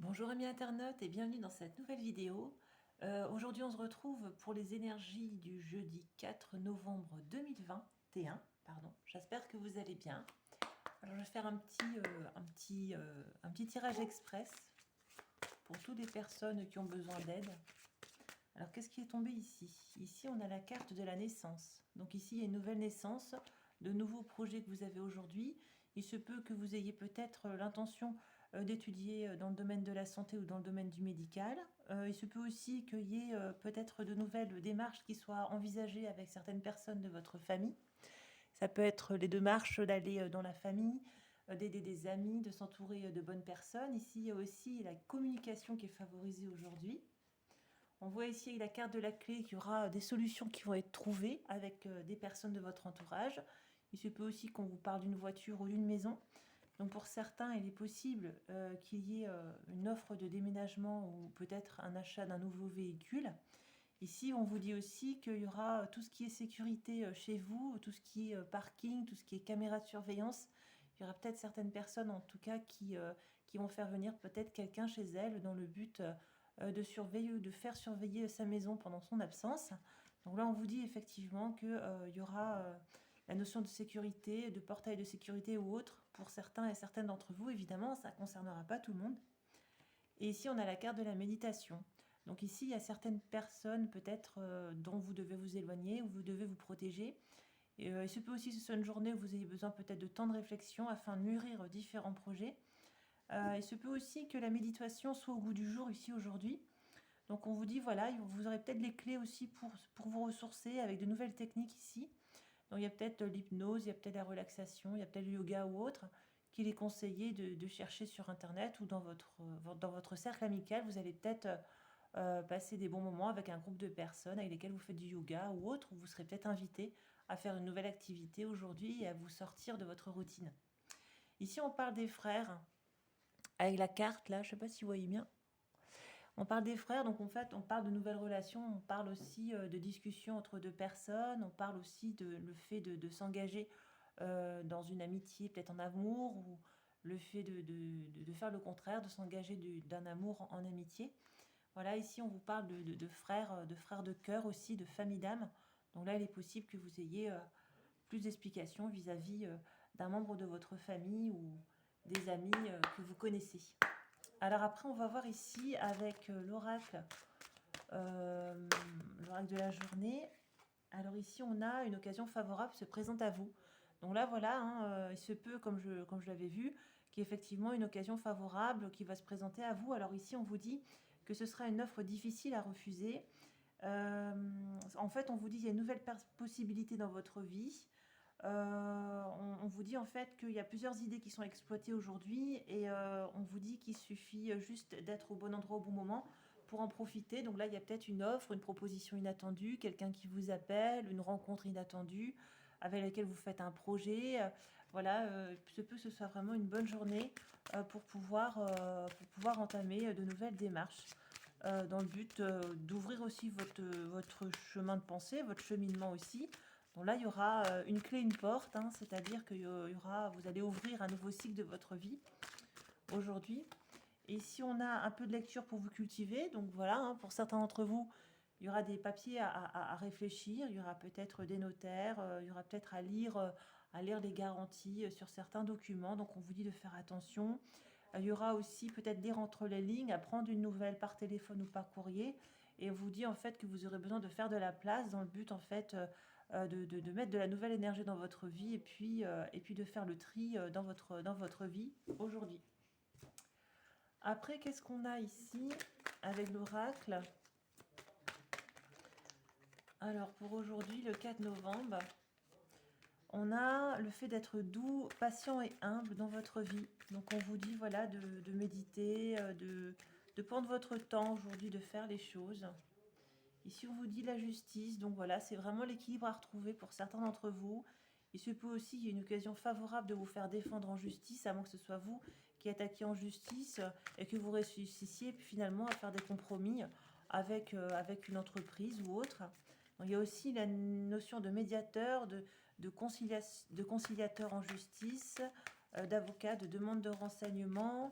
Bonjour amis internautes et bienvenue dans cette nouvelle vidéo. Aujourd'hui on se retrouve pour les énergies du jeudi 4 novembre 2021. Pardon. J'espère que vous allez bien. Alors je vais faire un petit tirage express pour toutes les personnes qui ont besoin d'aide. Alors qu'est-ce qui est tombé ici? Ici on a la carte de la naissance. Donc ici il y a une nouvelle naissance, de nouveaux projets que vous avez aujourd'hui. Il se peut que vous ayez peut-être l'intention d'étudier dans le domaine de la santé ou dans le domaine du médical. Il se peut aussi qu'il y ait peut-être de nouvelles démarches qui soient envisagées avec certaines personnes de votre famille. Ça peut être les démarches d'aller dans la famille, d'aider des amis, de s'entourer de bonnes personnes. Ici, il y a aussi la communication qui est favorisée aujourd'hui. On voit ici avec la carte de la clé qu'il y aura des solutions qui vont être trouvées avec des personnes de votre entourage. Il se peut aussi qu'on vous parle d'une voiture ou d'une maison. Donc pour certains, il est possible qu'il y ait une offre de déménagement ou peut-être un achat d'un nouveau véhicule. Ici, on vous dit aussi qu'il y aura tout ce qui est sécurité chez vous, tout ce qui est parking, tout ce qui est caméra de surveillance. Il y aura peut-être certaines personnes, en tout cas, qui vont faire venir peut-être quelqu'un chez elles dans le but de surveiller ou de faire surveiller sa maison pendant son absence. Donc là, on vous dit effectivement qu'il y aura la notion de sécurité, de portail de sécurité ou autre pour certains et certaines d'entre vous. Évidemment, ça ne concernera pas tout le monde. Et ici, on a la carte de la méditation. Donc ici, il y a certaines personnes peut-être dont vous devez vous éloigner ou vous devez vous protéger. Et, il se peut aussi que ce soit une journée où vous ayez besoin peut-être de temps de réflexion afin de mûrir différents projets. Il se peut aussi que la méditation soit au goût du jour ici aujourd'hui. Donc on vous dit, voilà, vous aurez peut-être les clés aussi pour vous ressourcer avec de nouvelles techniques ici. Donc il y a peut-être l'hypnose, il y a peut-être la relaxation, il y a peut-être le yoga ou autre qu'il est conseillé de chercher sur Internet ou dans votre cercle amical. Vous allez peut-être passer des bons moments avec un groupe de personnes avec lesquelles vous faites du yoga ou autre. Vous serez peut-être invité à faire une nouvelle activité aujourd'hui et à vous sortir de votre routine. Ici, on parle des frères avec la carte là, je ne sais pas si vous voyez bien. On parle des frères, donc en fait, on parle de nouvelles relations, on parle aussi de discussions entre deux personnes, on parle aussi de le fait de s'engager dans une amitié, peut-être en amour, ou le fait de faire le contraire, de s'engager d'un amour en amitié. Voilà, ici, on vous parle de frères de cœur aussi, de famille d'âme. Donc là, il est possible que vous ayez plus d'explications vis-à-vis d'un membre de votre famille ou des amis que vous connaissez. Alors après, on va voir ici avec l'oracle de la journée. Alors ici, on a une occasion favorable se présente à vous. Donc là, voilà, hein, il se peut, comme je l'avais vu, qu'il y ait effectivement une occasion favorable qui va se présenter à vous. Alors ici, on vous dit que ce sera une offre difficile à refuser. En fait, on vous dit qu'il y a une nouvelle possibilité dans votre vie. On vous dit en fait qu'il y a plusieurs idées qui sont exploitées aujourd'hui et on vous dit qu'il suffit juste d'être au bon endroit au bon moment pour en profiter. Donc là, il y a peut-être une offre, une proposition inattendue, quelqu'un qui vous appelle, une rencontre inattendue avec laquelle vous faites un projet. Voilà, se peut que ce soit vraiment une bonne journée pour pouvoir entamer de nouvelles démarches dans le but d'ouvrir aussi votre chemin de pensée, votre cheminement aussi. Donc là, il y aura une clé, une porte, hein, c'est-à-dire que vous allez ouvrir un nouveau cycle de votre vie aujourd'hui. Et ici, on a un peu de lecture pour vous cultiver. Donc voilà, hein, pour certains d'entre vous, il y aura des papiers à réfléchir, il y aura peut-être des notaires, il y aura peut-être à lire les garanties sur certains documents. Donc on vous dit de faire attention. Il y aura aussi peut-être lire entre les lignes, à prendre une nouvelle par téléphone ou par courrier. Et on vous dit en fait que vous aurez besoin de faire de la place dans le but en fait de mettre de la nouvelle énergie dans votre vie et puis de faire le tri dans votre vie aujourd'hui. Après, qu'est-ce qu'on a ici avec l'oracle? Alors pour aujourd'hui, le 4 novembre, on a le fait d'être doux, patient et humble dans votre vie. Donc on vous dit voilà de méditer, de prendre votre temps aujourd'hui de faire les choses. Ici on vous dit la justice, donc voilà, c'est vraiment l'équilibre à retrouver pour certains d'entre vous. Il se peut aussi qu'il y ait une occasion favorable de vous faire défendre en justice, à moins que ce soit vous qui attaquiez en justice et que vous réussissiez finalement à faire des compromis avec une entreprise ou autre. Donc, il y a aussi la notion de médiateur, de conciliateur en justice, d'avocat, de demande de renseignement.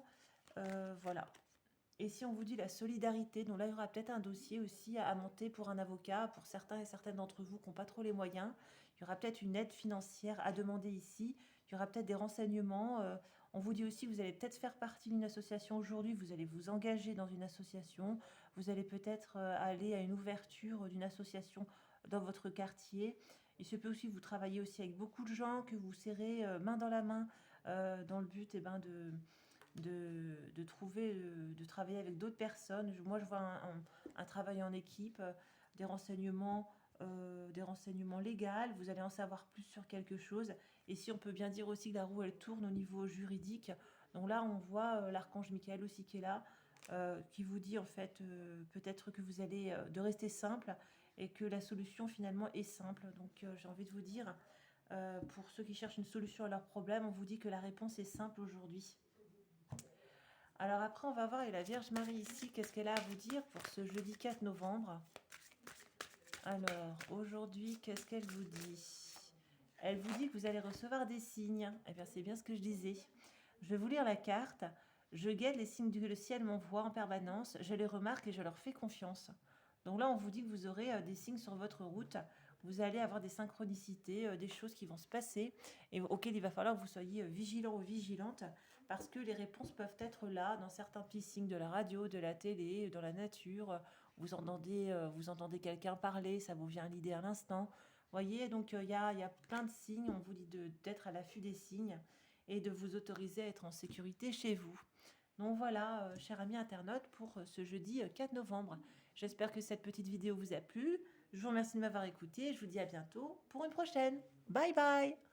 Voilà. Et si on vous dit la solidarité, donc là, il y aura peut-être un dossier aussi à monter pour un avocat, pour certains et certaines d'entre vous qui n'ont pas trop les moyens. Il y aura peut-être une aide financière à demander ici. Il y aura peut-être des renseignements. On vous dit aussi que vous allez peut-être faire partie d'une association aujourd'hui. Vous allez vous engager dans une association. Vous allez peut-être aller à une ouverture d'une association dans votre quartier. Il se peut aussi que vous travaillez aussi avec beaucoup de gens, que vous serrez main dans la main dans le but de trouver, de travailler avec d'autres personnes. Moi, je vois un travail en équipe, des renseignements légaux. Vous allez en savoir plus sur quelque chose. Et si on peut bien dire aussi que la roue, elle tourne au niveau juridique. Donc là, on voit l'archange Michael aussi qui est là, qui vous dit en fait peut-être que vous allez de rester simple et que la solution finalement est simple. Donc j'ai envie de vous dire, pour ceux qui cherchent une solution à leurs problèmes, on vous dit que la réponse est simple aujourd'hui. Alors après, on va voir, et la Vierge Marie ici, qu'est-ce qu'elle a à vous dire pour ce jeudi 4 novembre? Alors, aujourd'hui, qu'est-ce qu'elle vous dit? Elle vous dit que vous allez recevoir des signes. Eh bien, c'est bien ce que je disais. Je vais vous lire la carte. Je guette les signes que le ciel m'envoie en permanence. Je les remarque et je leur fais confiance. Donc là, on vous dit que vous aurez des signes sur votre route. Vous allez avoir des synchronicités, des choses qui vont se passer et auxquelles il va falloir que vous soyez vigilant ou vigilante parce que les réponses peuvent être là dans certains petits signes de la radio, de la télé, dans la nature. Vous entendez quelqu'un parler, ça vous vient à l'idée à l'instant. Voyez, donc il y a plein de signes. On vous dit d'être à l'affût des signes et de vous autoriser à être en sécurité chez vous. Donc voilà, chers amis internautes, pour ce jeudi 4 novembre. J'espère que cette petite vidéo vous a plu. Je vous remercie de m'avoir écouté. Je vous dis à bientôt pour une prochaine. Bye bye!